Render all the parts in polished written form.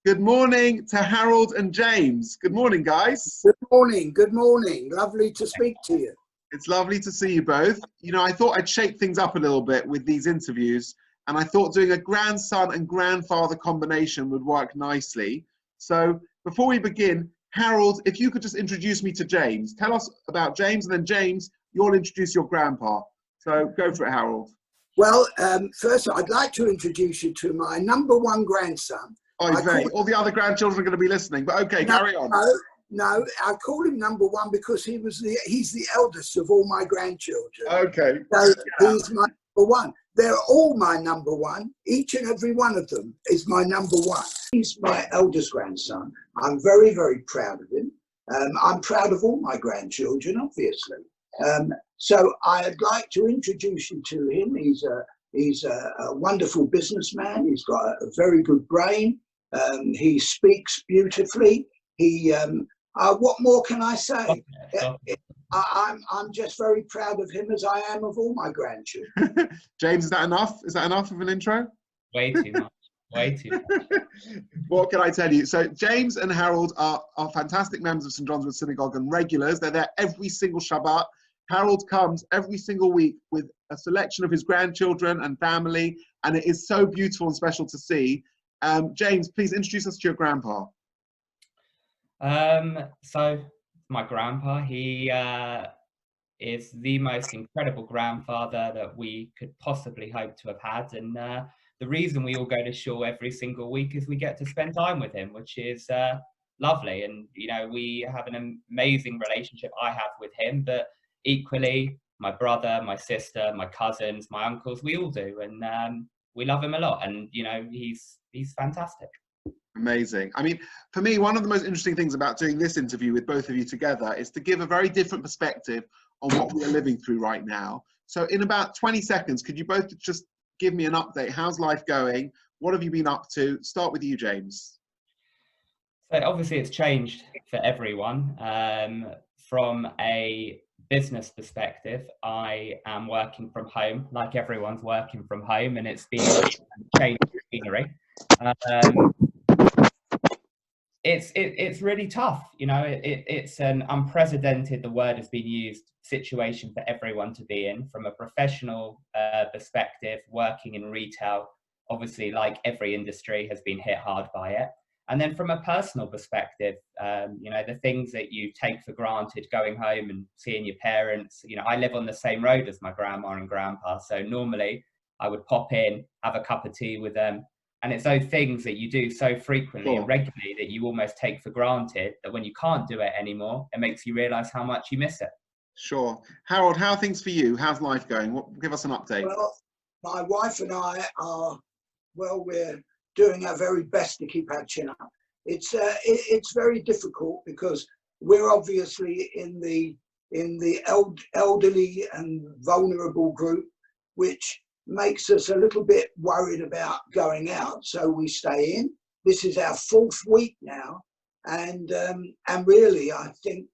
Good morning to Harold and James. Good morning, guys. Good morning. Good morning. Lovely to speak to you. It's lovely to see you both. You know, I thought I'd shake things up a little bit with these interviews, and I thought doing a grandson and grandfather combination would work nicely. So before we begin, Harold, if you could just introduce me to James. Tell us about James, and then James, you'll introduce your grandpa. So go for it, Harold. Well, first, I'd like to introduce you to my #1 grandson. All the other grandchildren are going to be listening, but okay, carry on. No, I call him #1 because he's the eldest of all my grandchildren. Okay. So he's my #1. They're all my #1. Each and every one of them is my #1. He's my eldest grandson. I'm very, very proud of him. I'm proud of all my grandchildren, obviously. So I'd like to introduce you to him. He's a wonderful businessman. He's got a very good brain. He speaks beautifully. What more can I say? I'm just very proud of him, as I am of all my grandchildren. James, is that enough? Is that enough of an intro? Way too much. Way too much. What can I tell you? So James and Harold are fantastic members of St. John's Wood Synagogue and regulars. They're there every single Shabbat. Harold comes every single week with a selection of his grandchildren and family, and it is so beautiful and special to see. James, please introduce us to your grandpa. So my grandpa, he is the most incredible grandfather that we could possibly hope to have had, and the reason we all go to shul every single week is we get to spend time with him, which is lovely. And you know, we have an amazing relationship I have with him, but equally my brother, my sister, my cousins, my uncles, we all do, and we love him a lot. And you know, he's fantastic. Amazing. I mean, for me, one of the most interesting things about doing this interview with both of you together is to give a very different perspective on what we are living through right now. So in about 20 seconds, could you both just give me an update? How's life going? What have you been up to? Start with you, James. So obviously it's changed for everyone. From a business perspective, I am working from home, like everyone's working from home, and it's been a change of scenery. It's really tough, you know. It's an unprecedented, the word has been used, situation for everyone to be in. From a professional perspective, working in retail, obviously, like every industry, has been hit hard by it. And then from a personal perspective, you know, the things that you take for granted, going home and seeing your parents. You know, I live on the same road as my grandma and grandpa, so normally I would pop in, have a cup of tea with them. And it's those things that you do so frequently and regularly that you almost take for granted, that when you can't do it anymore, it makes you realize how much you miss it. Sure. Harold, how are things for you? How's life going? Give us an update. Well, my wife and I are, well, we're doing our very best to keep our chin up. It's very difficult because we're obviously in the elderly and vulnerable group, which makes us a little bit worried about going out, so we stay in. This is our 4th week now, and really, I think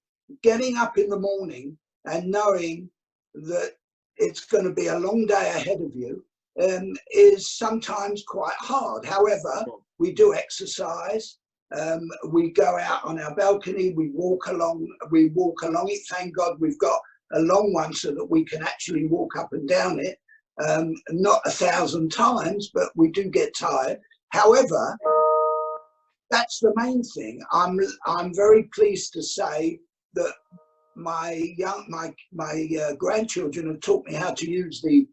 getting up in the morning and knowing that it's going to be a long day ahead of you is sometimes quite hard. However, we do exercise. We go out on our balcony. We walk along it. Thank God we've got a long one so that we can actually walk up and down it. Not 1,000 times, but we do get tired. However, that's the main thing. I'm very pleased to say that my grandchildren have taught me how to use the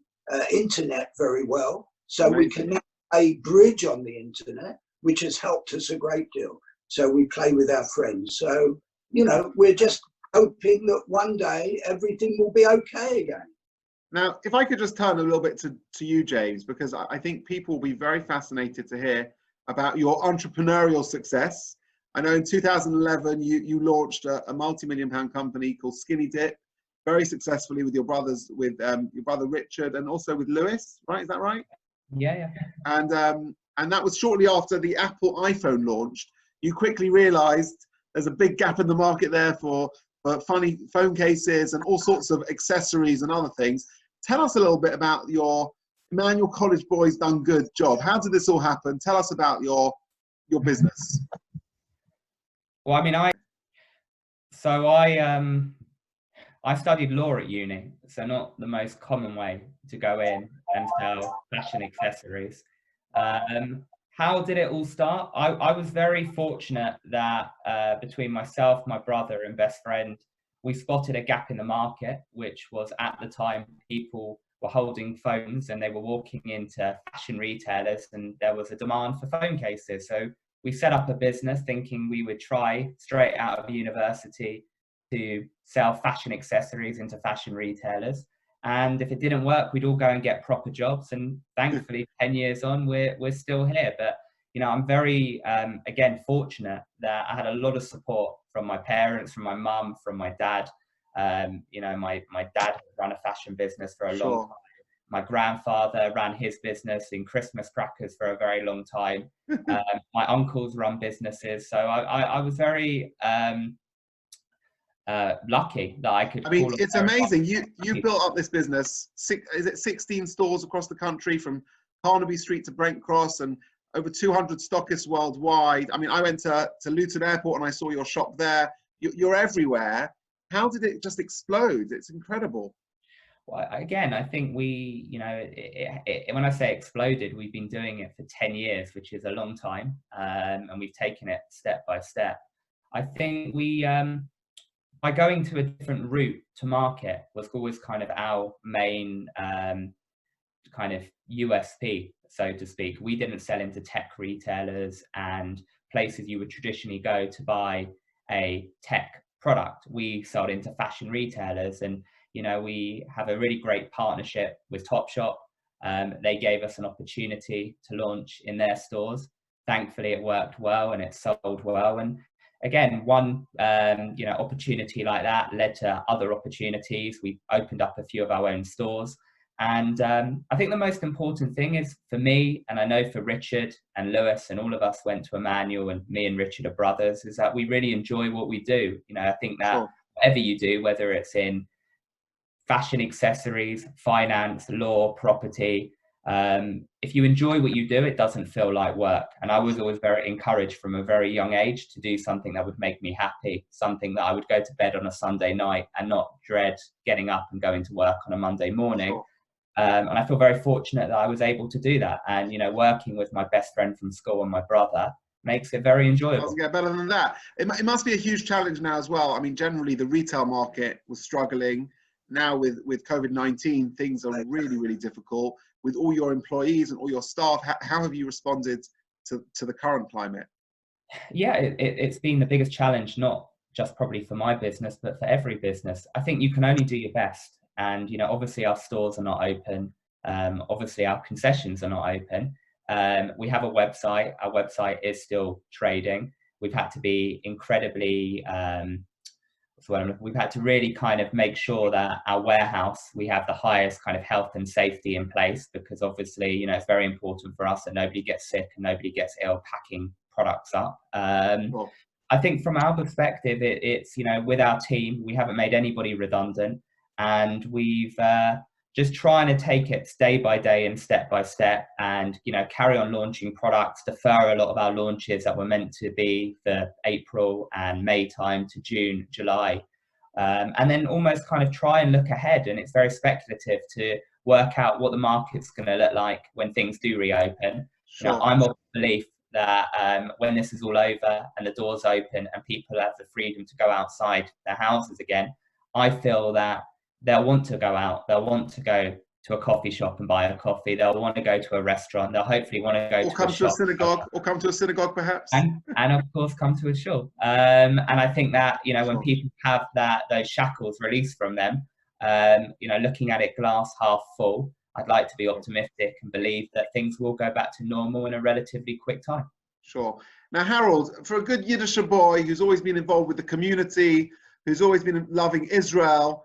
internet very well, so we can now play bridge on the internet, which has helped us a great deal. So we play with our friends. So, you know, we're just hoping that one day everything will be okay again. Now, if I could just turn a little bit to you, James, because I think people will be very fascinated to hear about your entrepreneurial success. I know in 2011, you launched a multi-million-pound company called Skinny Dip, very successfully with your brothers, with your brother Richard, and also with Lewis, right? Is that right? Yeah. And that was shortly after the Apple iPhone launched. You quickly realized there's a big gap in the market there for funny phone cases and all sorts of accessories and other things. Tell us a little bit about your Emmanuel College Boys Done Good job. How did this all happen? Tell us about your your business? Well, I mean, I studied law at uni, so not the most common way to go in and sell fashion accessories. How did it all start? I was very fortunate that between myself, my brother, and best friend, we spotted a gap in the market, which was at the time people were holding phones and they were walking into fashion retailers, and there was a demand for phone cases. So we set up a business thinking we would try straight out of university to sell fashion accessories into fashion retailers. And if it didn't work, we'd all go and get proper jobs. And thankfully, 10 years on, we're still here. But, you know, I'm very, again, fortunate that I had a lot of support from my parents, from my mum, from my dad. You know, my dad ran a fashion business for a long time. My grandfather ran his business in Christmas crackers for a very long time. My uncles run businesses. So I was very lucky that I could. I mean, it's amazing. You built up this business. Is it 16 stores across the country, from Carnaby Street to Brent Cross, and over 200 stockists worldwide? I mean, I went to Luton Airport and I saw your shop there. You're everywhere. How did it just explode? It's incredible. Well, again, I think we, you know, when I say exploded, we've been doing it for 10 years, which is a long time, and we've taken it step by step. I think we, by going to a different route to market was always kind of our main kind of USP, so to speak. We didn't sell into tech retailers and places you would traditionally go to buy a tech product. We sold into fashion retailers, and you know, we have a really great partnership with Topshop. They gave us an opportunity to launch in their stores. Thankfully, it worked well and it sold well. And again, one you know, opportunity like that led to other opportunities. We opened up a few of our own stores. And I think the most important thing is for me, and I know for Richard and Lewis and all of us went to Emmanuel, and me and Richard are brothers, is that we really enjoy what we do. You know, I think that whatever you do, whether it's in fashion accessories, finance, law, property, if you enjoy what you do, it doesn't feel like work. And I was always very encouraged from a very young age to do something that would make me happy, something that I would go to bed on a Sunday night and not dread getting up and going to work on a Monday morning. And I feel very fortunate that I was able to do that. And, you know, working with my best friend from school and my brother makes it very enjoyable. Doesn't get better than that. It must be a huge challenge now as well. I mean, generally the retail market was struggling. Now with COVID-19, things are really, really difficult. With all your employees and all your staff, how have you responded to the current climate? Yeah, it's been the biggest challenge, not just probably for my business, but for every business. I think you can only do your best. And, you know, obviously our stores are not open. Obviously our concessions are not open. We have a website. Our website is still trading. We've had to be incredibly, we've had to really kind of make sure that our warehouse, we have the highest kind of health and safety in place, because obviously, you know, it's very important for us that nobody gets sick and nobody gets ill packing products up. I think from our perspective, it's, you know, with our team, we haven't made anybody redundant, and we've just trying to take it day by day and step by step, and, you know, carry on launching products, defer a lot of our launches that were meant to be for April and May time to June, July, and then almost kind of try and look ahead. And it's very speculative to work out what the market's going to look like when things do reopen. You know, I'm of the belief that when this is all over and the doors open and people have the freedom to go outside their houses again, I feel that they'll want to go out. They'll want to go to a coffee shop and buy a coffee. They'll want to go to a restaurant. They'll hopefully want to go to a synagogue, or come to a synagogue perhaps. And of course come to a shul. And I think that, you know, when people have those shackles released from them, you know, looking at it glass half full, I'd like to be optimistic and believe that things will go back to normal in a relatively quick time. Sure. Now, Harold, for a good Yiddish boy who's always been involved with the community, who's always been loving Israel,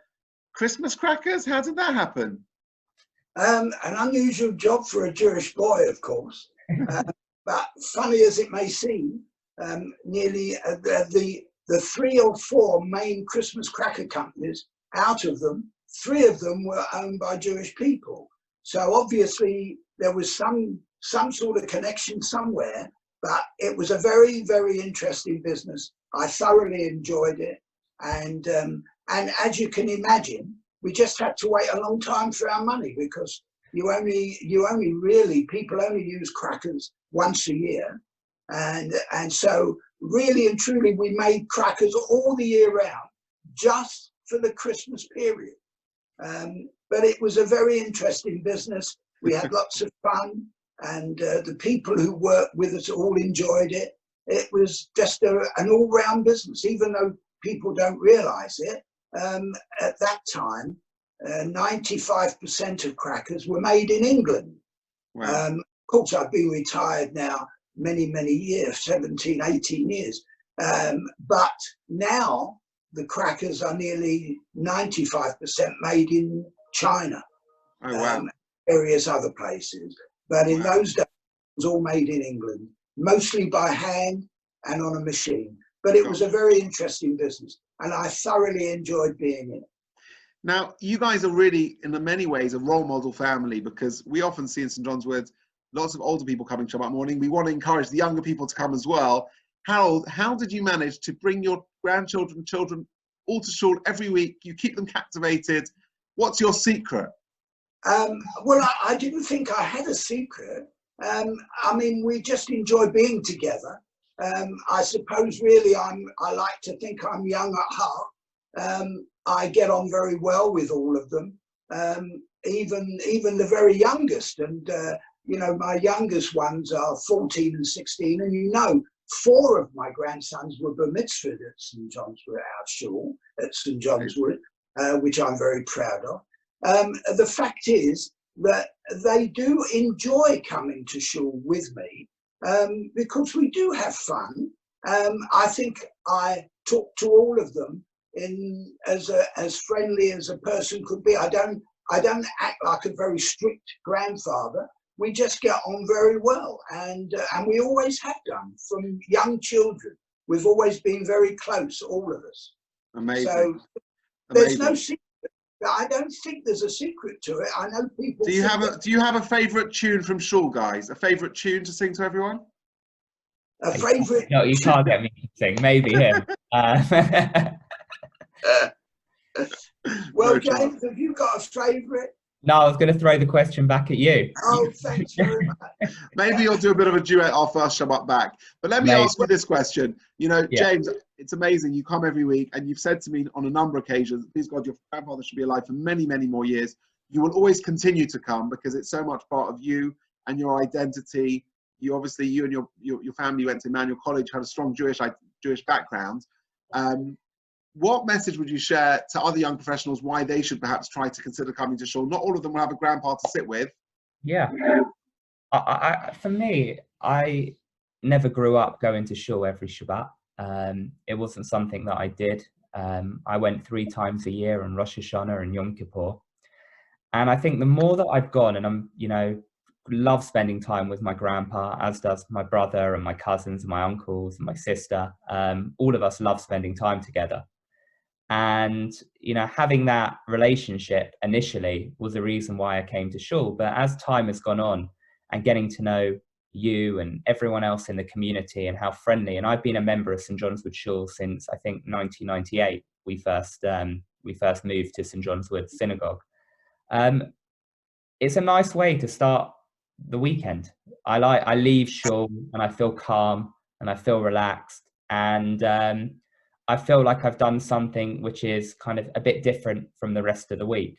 Christmas crackers, how did that happen? An unusual job for a Jewish boy, of course. But funny as it may seem, nearly the 3 or 4 main Christmas cracker companies, out of them, 3 of them were owned by Jewish people. So obviously there was some sort of connection somewhere. But it was a very, very interesting business. I thoroughly enjoyed it. And as you can imagine, we just had to wait a long time for our money, because people only use crackers once a year. And so really and truly, we made crackers all the year round, just for the Christmas period. But it was a very interesting business. We had lots of fun, and the people who worked with us all enjoyed it. It was just an all-round business, even though people don't realize it. At that time, 95% of crackers were made in England. Wow. Of course, I've been retired now many, many years, 17, 18 years. But now the crackers are nearly 95% made in China, Oh, wow. various other places. But in Wow. those days, it was all made in England, mostly by hand and on a machine. But it was a very interesting business, and I thoroughly enjoyed being in it. Now, you guys are really, in many ways, a role model family, because we often see in St. John's Wood lots of older people coming Shabbat morning. We want to encourage the younger people to come as well. Harold, how did you manage to bring your grandchildren, children, all to shul every week? You keep them captivated. What's your secret? Well, I didn't think I had a secret. I mean, we just enjoy being together. I suppose really I like to think I'm young at heart. I get on very well with all of them, even the very youngest. And, you know, my youngest ones are 14 and 16. And, you know, 4 of my grandsons were bar mitzvahed at St. John's Wood, our shul at St. John's Wood, which I'm very proud of. The fact is that they do enjoy coming to shul with me, because we do have fun. I think I talk to all of them in as friendly as a person could be. I don't act like a very strict grandfather. We just get on very well, and we always have done from young children. We've always been very close, all of us. Amazing. So there's no secret. I don't think there's a secret to it. I know people. Do you have a favourite tune from shul, guys? A favourite tune to sing to everyone? A favourite? No, you can't get me to sing. Maybe him. Well, No James, chance. have you got a favourite? No, I was going to throw the question back at you. Oh, thanks very much. Maybe you'll do a bit of a duet our first Shabbat back. But let me ask you this question. You know, Yeah. James, it's amazing. You come every week, and you've said to me on a number of occasions, please God, your grandfather should be alive for many, many more years. You will always continue to come, because it's so much part of you and your identity. You obviously, you and your family went to Emmanuel College, had a strong Jewish background. What message would you share to other young professionals why they should perhaps try to consider coming to shul? Not all of them will have a grandpa to sit with. Yeah. For me, I never grew up going to shul every Shabbat. It wasn't something that I did. I went 3 times a year on Rosh Hashanah and Yom Kippur. And I think the more that I've gone, and I'm, you know, love spending time with my grandpa, as does my brother and my cousins and my uncles and my sister. All of us love spending time together. And, you know, having that relationship initially was the reason why I came to shul. But as time has gone on and getting to know you and everyone else in the community and how friendly, and I've been a member of St. John's Wood Shul since I think 1998. We first moved to St. John's Wood Synagogue. It's a nice way to start the weekend. I leave shul and I feel calm and I feel relaxed, and I feel like I've done something which is kind of a bit different from the rest of the week,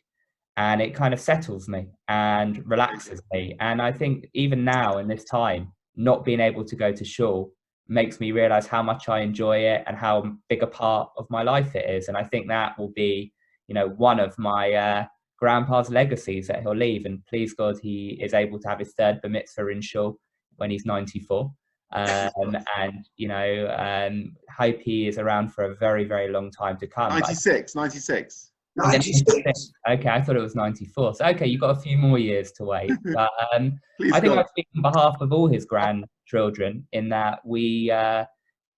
and it kind of settles me and relaxes me. And I think even now in this time, not being able to go to shul makes me realize how much I enjoy it and how big a part of my life it is. And I think that will be, you know, one of my grandpa's legacies that he'll leave. And please God, he is able to have his 3rd bar mitzvah in shul when he's 94. And you know, hope he is around for a very, very long time to come. 96. 96. Okay, I thought it was 94. So okay, you've got a few more years to wait. But I think I speak on behalf of all his grandchildren in that we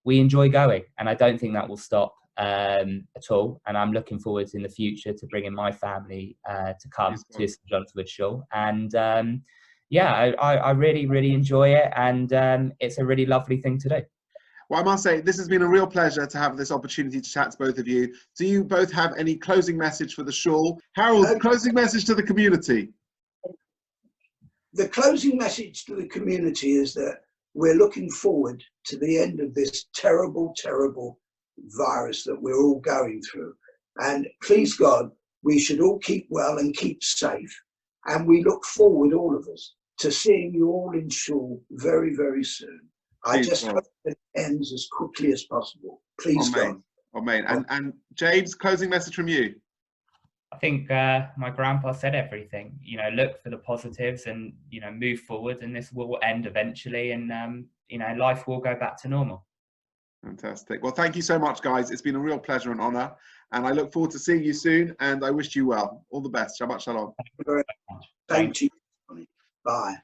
enjoy going, and I don't think that will stop at all. And I'm looking forward in the future to bringing my family to come to St. John's Wood Shul. And yeah, I really, really enjoy it, and it's a really lovely thing to do. Well, I must say, this has been a real pleasure to have this opportunity to chat to both of you. Do you both have any closing message for the shul? Harold, closing message to the community. The closing message to the community is that we're looking forward to the end of this terrible, terrible virus that we're all going through. And please God, we should all keep well and keep safe. And we look forward, all of us, to seeing you all in shul very, very soon. I just hope that it ends as quickly as possible. Please, God. Amen. And James, closing message from you. I think my grandpa said everything. You know, look for the positives, and you know, move forward, and this will end eventually, and you know, life will go back to normal. Fantastic. Well, thank you so much, guys. It's been a real pleasure and honor, and I look forward to seeing you soon. And I wish you well. All the best. Shabbat shalom. Thank you. Bye.